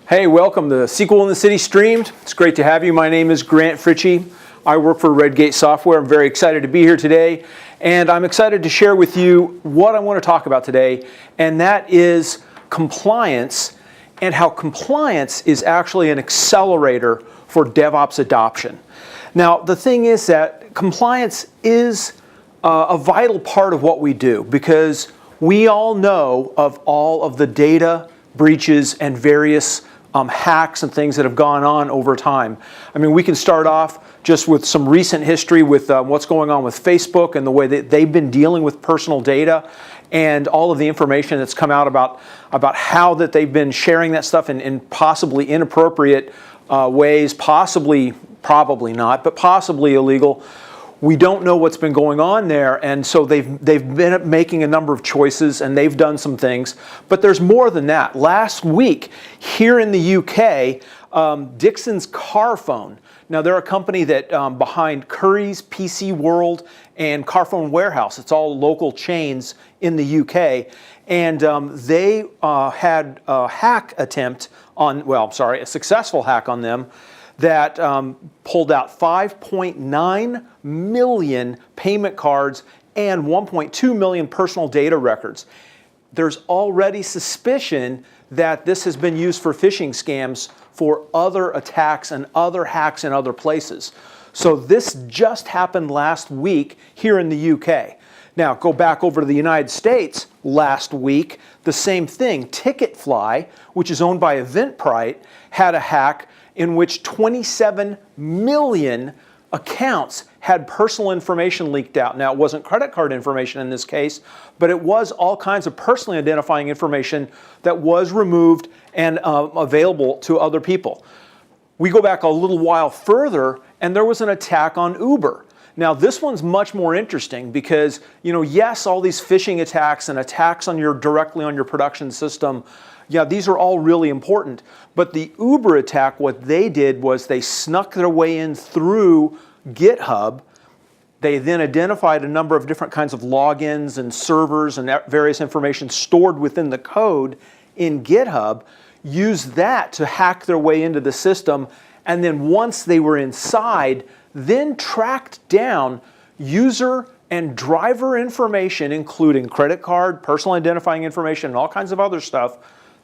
Hey, welcome to SQL in the City Streamed. It's great to have you. My name is Grant Fritchey. I work for Redgate Software. I'm very excited to be here today, and I'm excited to share with you what I want to talk about today, and that is compliance and how compliance is actually an accelerator for DevOps adoption. Now, the thing is that compliance is a vital part of what we do because we all know of all of the data breaches and various hacks and things that have gone on over time. I mean, we can start off just with some recent history with what's going on with Facebook and the way that they've been dealing with personal data and all of the information that's come out about how that they've been sharing that stuff in possibly inappropriate ways, probably not, but possibly illegal. We don't know what's been going on there, and so they've been making a number of choices, and they've done some things. But there's more than that. Last week, here in the UK, Dixon's Carphone. Now, they're a company that behind Currys, PC World, and Carphone Warehouse. It's all local chains in the UK, and they had a hack attempt on, a successful hack on them that pulled out 5.9 million payment cards and 1.2 million personal data records. There's already suspicion that this has been used for phishing scams for other attacks and other hacks in other places. So this just happened last week here in the UK. Now, go back over to the United States last week, the same thing. Ticketfly, which is owned by Eventbrite, had a hack in which 27 million accounts had personal information leaked out. Now, it wasn't credit card information in this case, but it was all kinds of personally identifying information that was removed and available to other people. We go back a little while further, and there was an attack on Uber. Now, this one's much more interesting because, yes, all these phishing attacks and attacks directly on your production system, these are all really important. But the Uber attack, what they did was they snuck their way in through GitHub. They then identified a number of different kinds of logins and servers and various information stored within the code in GitHub, used that to hack their way into the system, and then once they were inside, then tracked down user and driver information, including credit card, personal identifying information, and all kinds of other stuff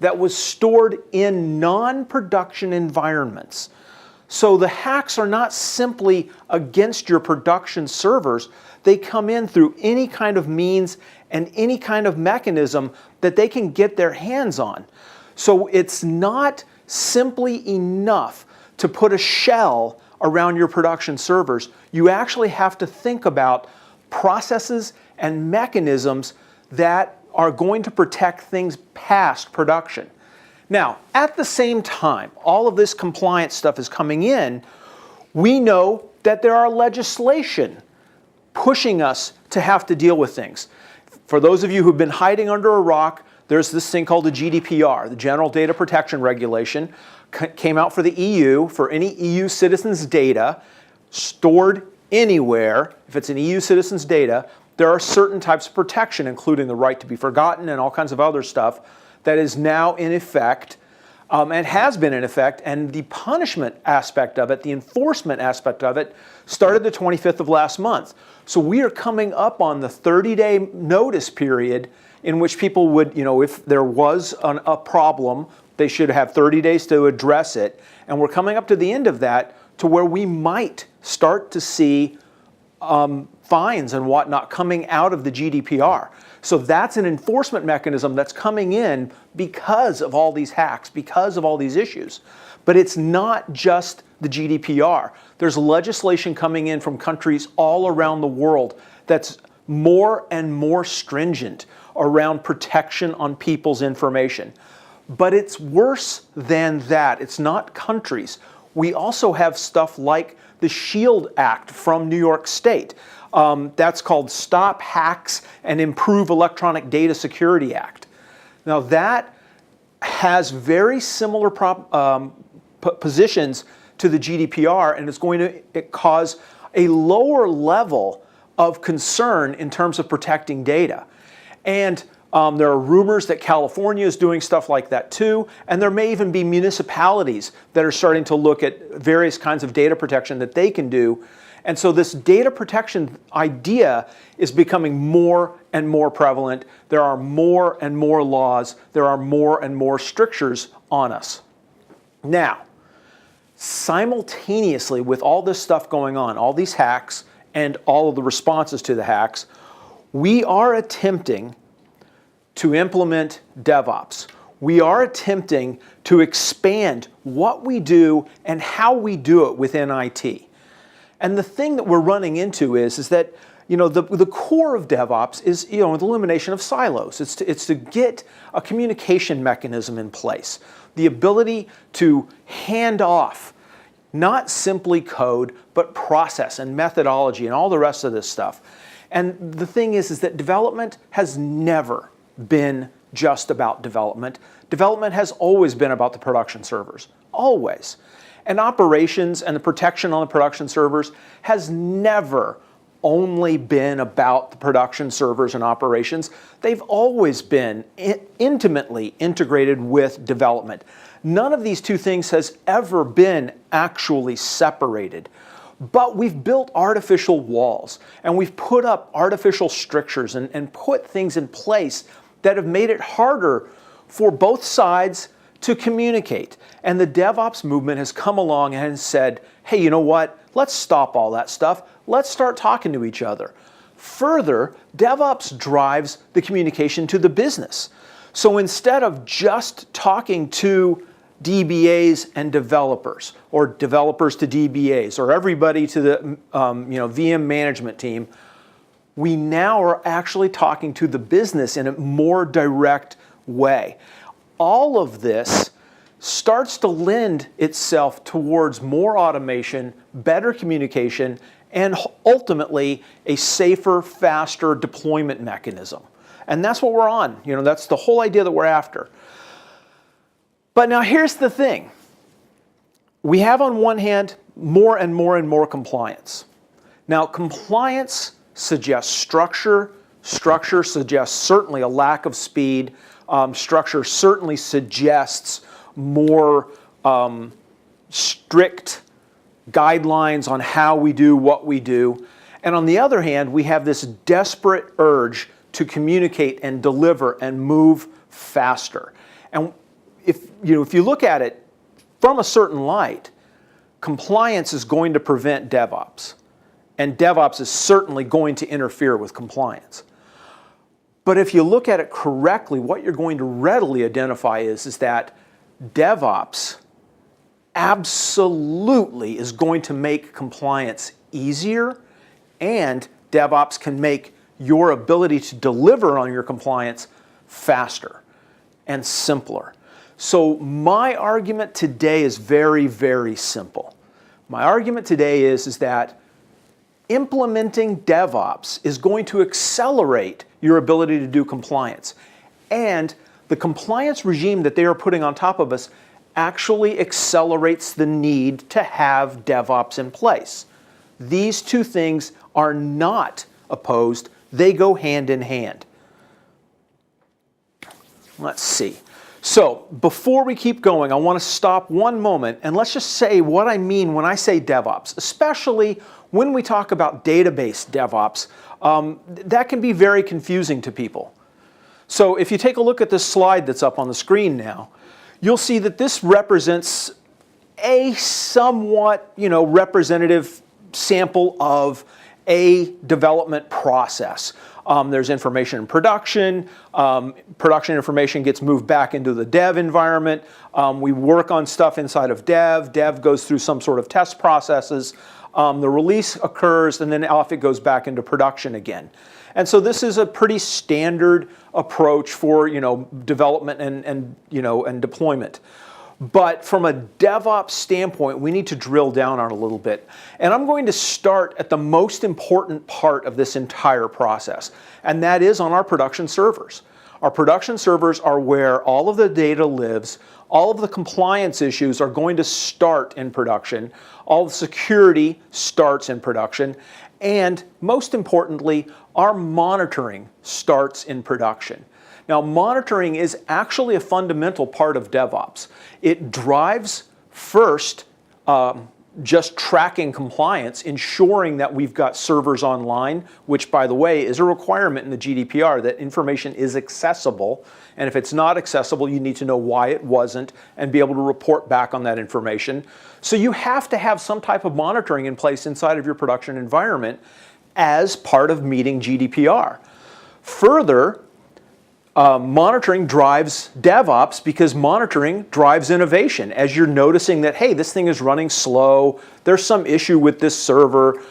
that was stored in non-production environments. So the hacks are not simply against your production servers. They come in through any kind of means and any kind of mechanism that they can get their hands on. So it's not simply enough to put a shell around your production servers. You actually have to think about processes and mechanisms that are going to protect things past production. Now, at the same time, all of this compliance stuff is coming in, we know that there are legislation pushing us to have to deal with things. For those of you who've been hiding under a rock, there's this thing called the GDPR, the General Data Protection Regulation, came out for the EU, for any EU citizens' data stored anywhere. If it's an EU citizen's data, there are certain types of protection, including the right to be forgotten and all kinds of other stuff that is now in effect and has been in effect. And the punishment aspect of it, the enforcement aspect of it, started the 25th of last month. So we are coming up on the 30-day notice period in which people would, if there was a problem, they should have 30 days to address it. And we're coming up to the end of that to where we might start to see fines and whatnot coming out of the GDPR. So that's an enforcement mechanism that's coming in because of all these hacks, because of all these issues. But it's not just the GDPR. There's legislation coming in from countries all around the world that's more and more stringent around protection on people's information. But it's worse than that. It's not countries. We also have stuff like the SHIELD Act from New York State. That's called Stop Hacks and Improve Electronic Data Security Act. Now that has very similar positions to the GDPR, and it's going to cause a lower level of concern in terms of protecting data. And There are rumors that California is doing stuff like that too, and there may even be municipalities that are starting to look at various kinds of data protection that they can do. And so this data protection idea is becoming more and more prevalent. There are more and more laws. There are more and more strictures on us. Now, simultaneously with all this stuff going on, all these hacks and all of the responses to the hacks, we are attempting to implement DevOps. We are attempting to expand what we do and how we do it within IT. And the thing that we're running into is that the core of DevOps is the elimination of silos. It's to get a communication mechanism in place, the ability to hand off not simply code, but process and methodology and all the rest of this stuff. And the thing is that development has never been just about development. Development has always been about the production servers, always. And operations and the protection on the production servers has never only been about the production servers and operations. They've always been intimately integrated with development. None of these two things has ever been actually separated. But we've built artificial walls, and we've put up artificial strictures and put things in place that have made it harder for both sides to communicate. And the DevOps movement has come along and has said, hey, you know what? Let's stop all that stuff. Let's start talking to each other. Further, DevOps drives the communication to the business. So instead of just talking to DBAs and developers, or developers to DBAs, or everybody to the VM management team, we now are actually talking to the business in a more direct way. All of this starts to lend itself towards more automation, better communication, and ultimately a safer, faster deployment mechanism. And that's what we're on. That's the whole idea that we're after. But now here's the thing. We have on one hand more and more and more compliance. Now compliance suggests structure. Structure suggests certainly a lack of speed. Structure certainly suggests more strict guidelines on how we do what we do. And on the other hand, we have this desperate urge to communicate and deliver and move faster. And if you look at it from a certain light, compliance is going to prevent DevOps. And DevOps is certainly going to interfere with compliance. But if you look at it correctly, what you're going to readily identify is that DevOps absolutely is going to make compliance easier, and DevOps can make your ability to deliver on your compliance faster and simpler. So my argument today is very, very simple. My argument today is that implementing DevOps is going to accelerate your ability to do compliance. And the compliance regime that they are putting on top of us actually accelerates the need to have DevOps in place. These two things are not opposed. They go hand in hand. Let's see. So before we keep going, I want to stop one moment and let's just say what I mean when I say DevOps, especially when we talk about database DevOps. That can be very confusing to people. So if you take a look at this slide that's up on the screen now, you'll see that this represents a somewhat, representative sample of a development process. There's information in production. Production information gets moved back into the dev environment. We work on stuff inside of dev. Dev goes through some sort of test processes. The release occurs, and then off it goes back into production again. And so this is a pretty standard approach for development and deployment. But from a DevOps standpoint, we need to drill down on it a little bit. And I'm going to start at the most important part of this entire process, and that is on our production servers. Our production servers are where all of the data lives. All of the compliance issues are going to start in production. All the security starts in production. And most importantly, our monitoring starts in production. Now, monitoring is actually a fundamental part of DevOps. It drives first just tracking compliance, ensuring that we've got servers online, which, by the way, is a requirement in the GDPR that information is accessible. And if it's not accessible, you need to know why it wasn't and be able to report back on that information. So you have to have some type of monitoring in place inside of your production environment as part of meeting GDPR. Further, monitoring drives DevOps because monitoring drives innovation. As you're noticing that, hey, this thing is running slow, there's some issue with this server,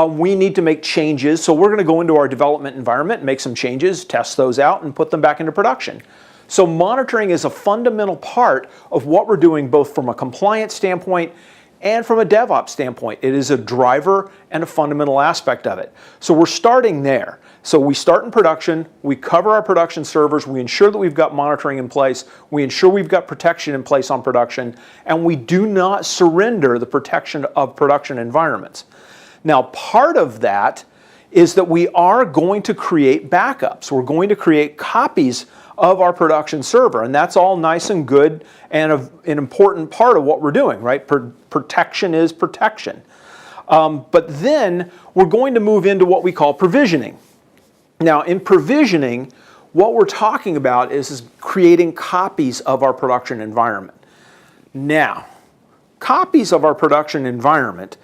we need to make changes, so we're going to go into our development environment, make some changes, test those out, and put them back into production. So monitoring is a fundamental part of what we're doing both from a compliance standpoint and from a DevOps standpoint. It is a driver and a fundamental aspect of it. So we're starting there. So we start in production, we cover our production servers, we ensure that we've got monitoring in place, we ensure we've got protection in place on production, and we do not surrender the protection of production environments. Now, part of that is that we are going to create backups. We're going to create copies of our production server, and that's all nice and good and an important part of what we're doing, right? Protection is protection. But then we're going to move into what we call provisioning. Now, in provisioning, what we're talking about is creating copies of our production environment. Now, copies of our production environment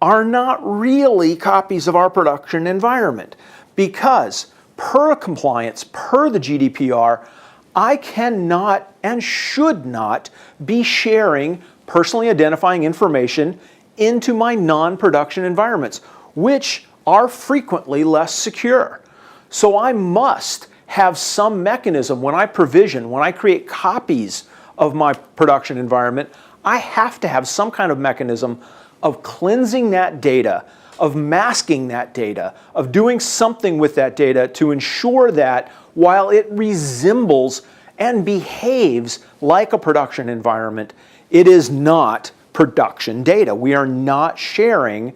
are not really copies of our production environment because per compliance, per the GDPR, I cannot and should not be sharing personally identifying information into my non-production environments, which are frequently less secure. So I must have some mechanism when I provision, when I create copies of my production environment, I have to have some kind of mechanism of cleansing that data, of masking that data, of doing something with that data to ensure that while it resembles and behaves like a production environment, it is not production data. We are not sharing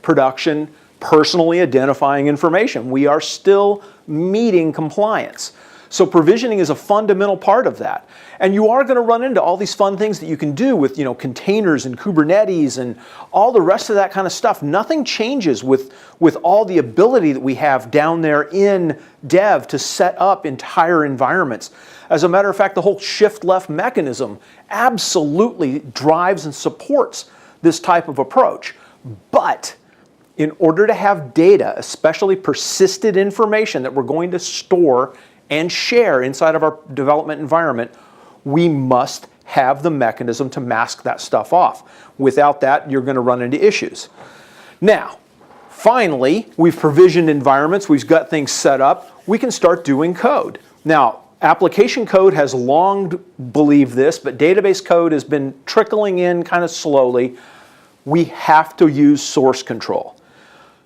production personally identifying information. We are still meeting compliance. So provisioning is a fundamental part of that. And you are going to run into all these fun things that you can do with, containers and Kubernetes and all the rest of that kind of stuff. Nothing changes with all the ability that we have down there in Dev to set up entire environments. As a matter of fact, the whole shift-left mechanism absolutely drives and supports this type of approach. But in order to have data, especially persisted information that we're going to store and share inside of our development environment, we must have the mechanism to mask that stuff off. Without that, you're going to run into issues. Now, finally, we've provisioned environments, we've got things set up, we can start doing code. Now, application code has long believed this, but database code has been trickling in kind of slowly. We have to use source control.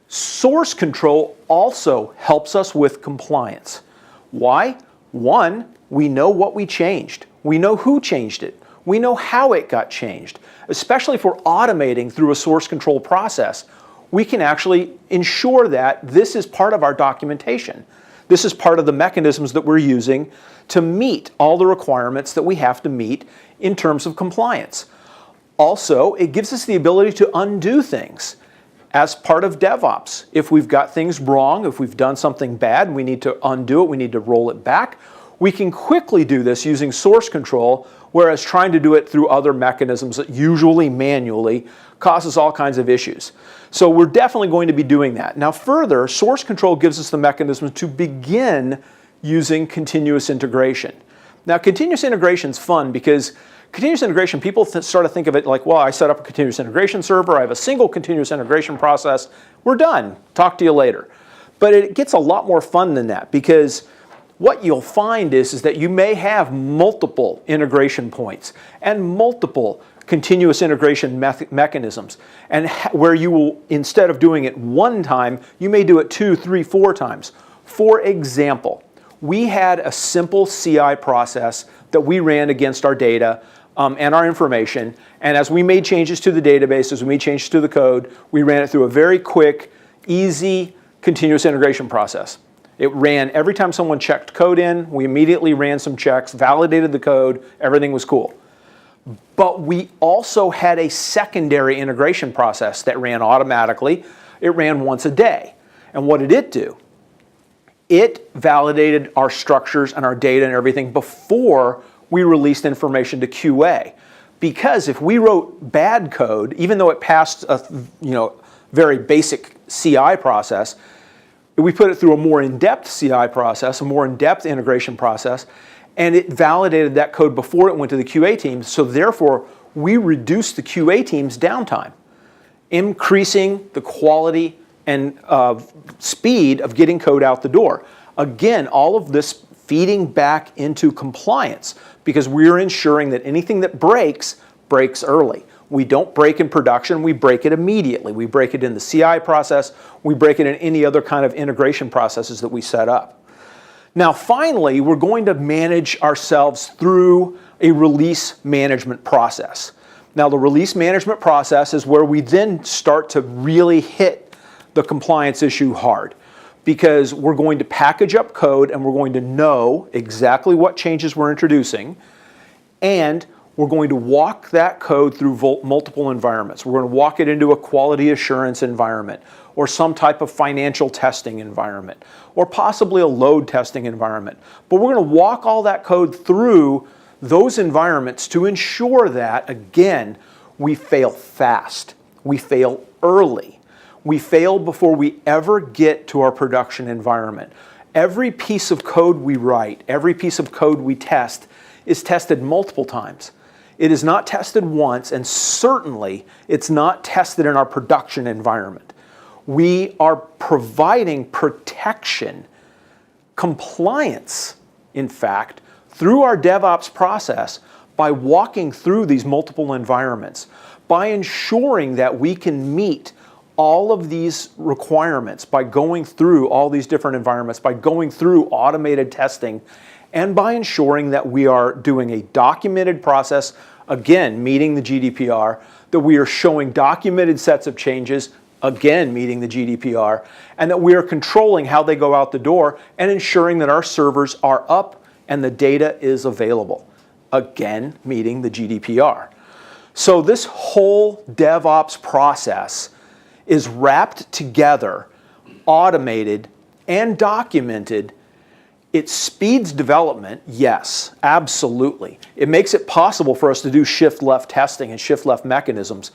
Source control also helps us with compliance. Why? One, we know what we changed. We know who changed it. We know how it got changed. Especially if we're automating through a source control process, we can actually ensure that this is part of our documentation. This is part of the mechanisms that we're using to meet all the requirements that we have to meet in terms of compliance. Also, it gives us the ability to undo things. As part of DevOps, if we've got things wrong, if we've done something bad and we need to undo it, we need to roll it back, we can quickly do this using source control, whereas trying to do it through other mechanisms, usually manually, causes all kinds of issues. So we're definitely going to be doing that. Now further, source control gives us the mechanism to begin using continuous integration. Now continuous integration is fun because continuous integration, people start to think of it like, well, I set up a continuous integration server, I have a single continuous integration process, we're done, talk to you later. But it gets a lot more fun than that because what you'll find is that you may have multiple integration points and multiple continuous integration mechanisms, and where you will, instead of doing it one time, you may do it 2, 3, 4 times. For example, we had a simple CI process that we ran against our data and our information, and as we made changes to the database, as we made changes to the code, we ran it through a very quick, easy, continuous integration process. It ran every time someone checked code in, we immediately ran some checks, validated the code, everything was cool. But we also had a secondary integration process that ran automatically. It ran once a day. And what did it do? It validated our structures and our data and everything before we released information to QA. Because if we wrote bad code, even though it passed a very basic CI process, we put it through a more in-depth CI process, a more in-depth integration process, and it validated that code before it went to the QA teams. So therefore, we reduced the QA team's downtime, increasing the quality and speed of getting code out the door. Again, all of this feeding back into compliance because we're ensuring that anything that breaks early. We don't break in production, we break it immediately. We break it in the CI process, we break it in any other kind of integration processes that we set up. Now finally, we're going to manage ourselves through a release management process. Now the release management process is where we then start to really hit the compliance issue hard because we're going to package up code and we're going to know exactly what changes we're introducing, and we're going to walk that code through multiple environments. We're going to walk it into a quality assurance environment or some type of financial testing environment or possibly a load testing environment. But we're going to walk all that code through those environments to ensure that, again, we fail fast, we fail early, we fail before we ever get to our production environment. Every piece of code we write, every piece of code we test is tested multiple times. It is not tested once, and certainly it's not tested in our production environment. We are providing protection, compliance, in fact, through our DevOps process by walking through these multiple environments, by ensuring that we can meet all of these requirements by going through all these different environments, by going through automated testing, and by ensuring that we are doing a documented process, again, meeting the GDPR, that we are showing documented sets of changes, again, meeting the GDPR, and that we are controlling how they go out the door and ensuring that our servers are up and the data is available, again, meeting the GDPR. So this whole DevOps process is wrapped together, automated, and documented. It speeds development, yes, absolutely. It makes it possible for us to do shift-left testing and shift-left mechanisms,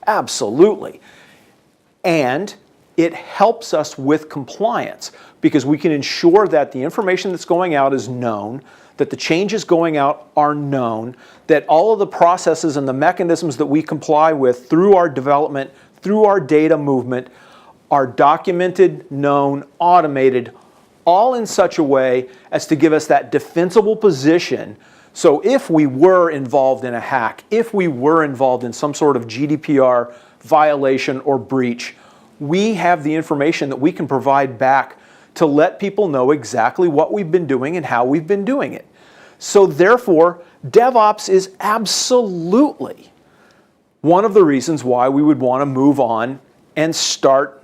absolutely. And it helps us with compliance because we can ensure that the information that's going out is known, that the changes going out are known, that all of the processes and the mechanisms that we comply with through our development, through our data movement, are documented, known, automated, all in such a way as to give us that defensible position. So if we were involved in a hack, if we were involved in some sort of GDPR violation or breach, we have the information that we can provide back to let people know exactly what we've been doing and how we've been doing it. So therefore, DevOps is absolutely one of the reasons why we would want to move on and start,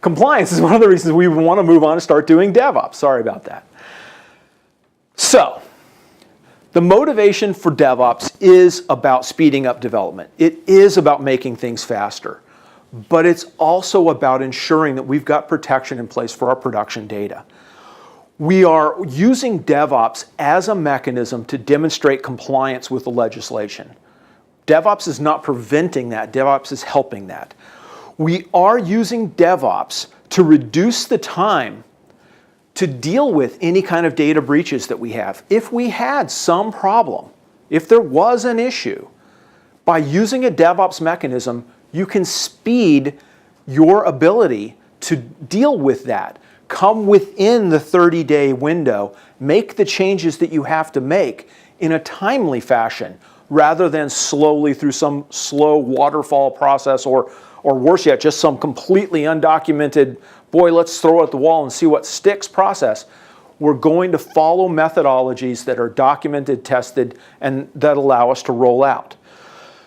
compliance is one of the reasons we would want to move on and start doing DevOps. Sorry about that. So, the motivation for DevOps is about speeding up development. It is about making things faster. But it's also about ensuring that we've got protection in place for our production data. We are using DevOps as a mechanism to demonstrate compliance with the legislation. DevOps is not preventing that. DevOps is helping that. We are using DevOps to reduce the time to deal with any kind of data breaches that we have. If we had some problem, if there was an issue, by using a DevOps mechanism, you can speed your ability to deal with that. Come within the 30-day window, make the changes that you have to make in a timely fashion, rather than slowly through some slow waterfall process or worse yet, just some completely undocumented, boy, let's throw it at the wall and see what sticks process. We're going to follow methodologies that are documented, tested, and that allow us to roll out.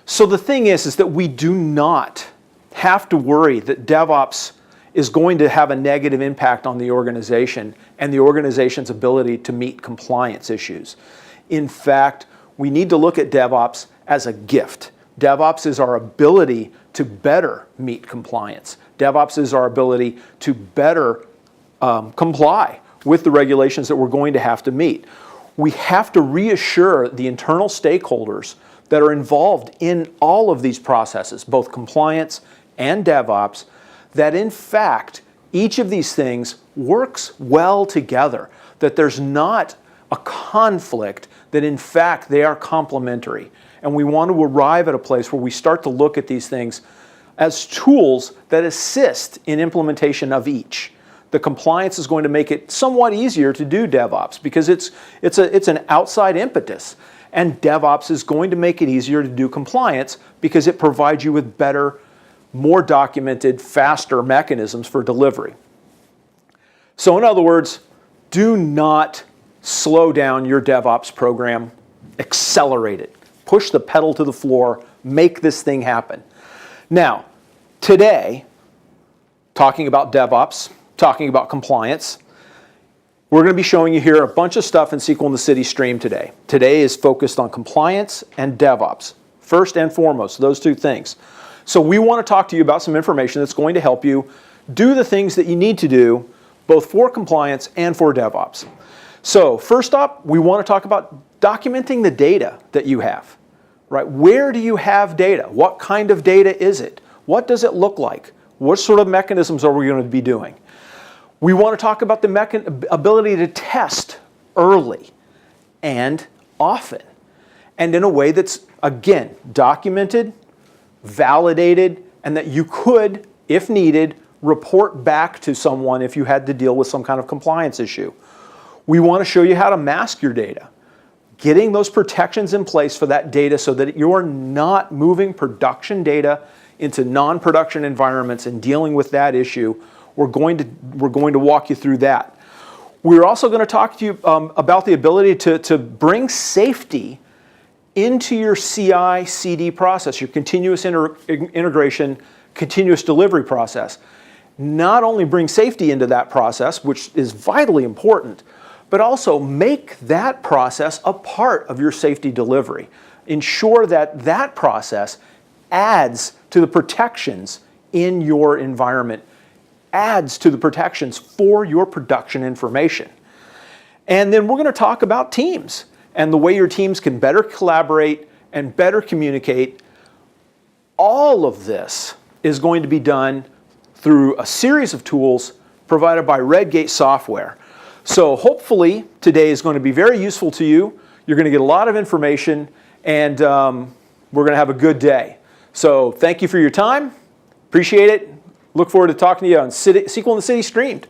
So the thing is that we do not have to worry that DevOps is going to have a negative impact on the organization and the organization's ability to meet compliance issues. In fact, we need to look at DevOps as a gift. DevOps is our ability to better meet compliance. DevOps is our ability to better comply with the regulations that we're going to have to meet. We have to reassure the internal stakeholders that are involved in all of these processes, both compliance and DevOps, that in fact, each of these things works well together, that there's not a conflict, that in fact they are complementary. And we want to arrive at a place where we start to look at these things as tools that assist in implementation of each. The compliance is going to make it somewhat easier to do DevOps because it's an outside impetus. And DevOps is going to make it easier to do compliance because it provides you with better, more documented, faster mechanisms for delivery. So in other words, do not slow down your DevOps program, accelerate it. Push the pedal to the floor, make this thing happen. Now, today, talking about DevOps, talking about compliance, we're going to be showing you here a bunch of stuff in SQL in the City stream today. Today is focused on compliance and DevOps, first and foremost, those two things. So we want to talk to you about some information that's going to help you do the things that you need to do, both for compliance and for DevOps. So first up, we want to talk about documenting the data that you have, right? Where do you have data? What kind of data is it? What does it look like? What sort of mechanisms are we going to be doing? We want to talk about the ability to test early and often, and in a way that's, again, documented, validated, and that you could, if needed, report back to someone if you had to deal with some kind of compliance issue. We want to show you how to mask your data, getting those protections in place for that data so that you're not moving production data into non-production environments and dealing with that issue. We're going to walk you through that. We're also going to talk to you about the ability to bring safety into your CI/CD process, your continuous integration, continuous delivery process. Not only bring safety into that process, which is vitally important, but also make that process a part of your safety delivery. Ensure that that process adds to the protections in your environment, adds to the protections for your production information. And then we're going to talk about teams and the way your teams can better collaborate and better communicate. All of this is going to be done through a series of tools provided by Redgate software. So hopefully today is going to be very useful to you. You're going to get a lot of information, and we're going to have a good day. So thank you for your time. Appreciate it. Look forward to talking to you on SQL in the City Streamed.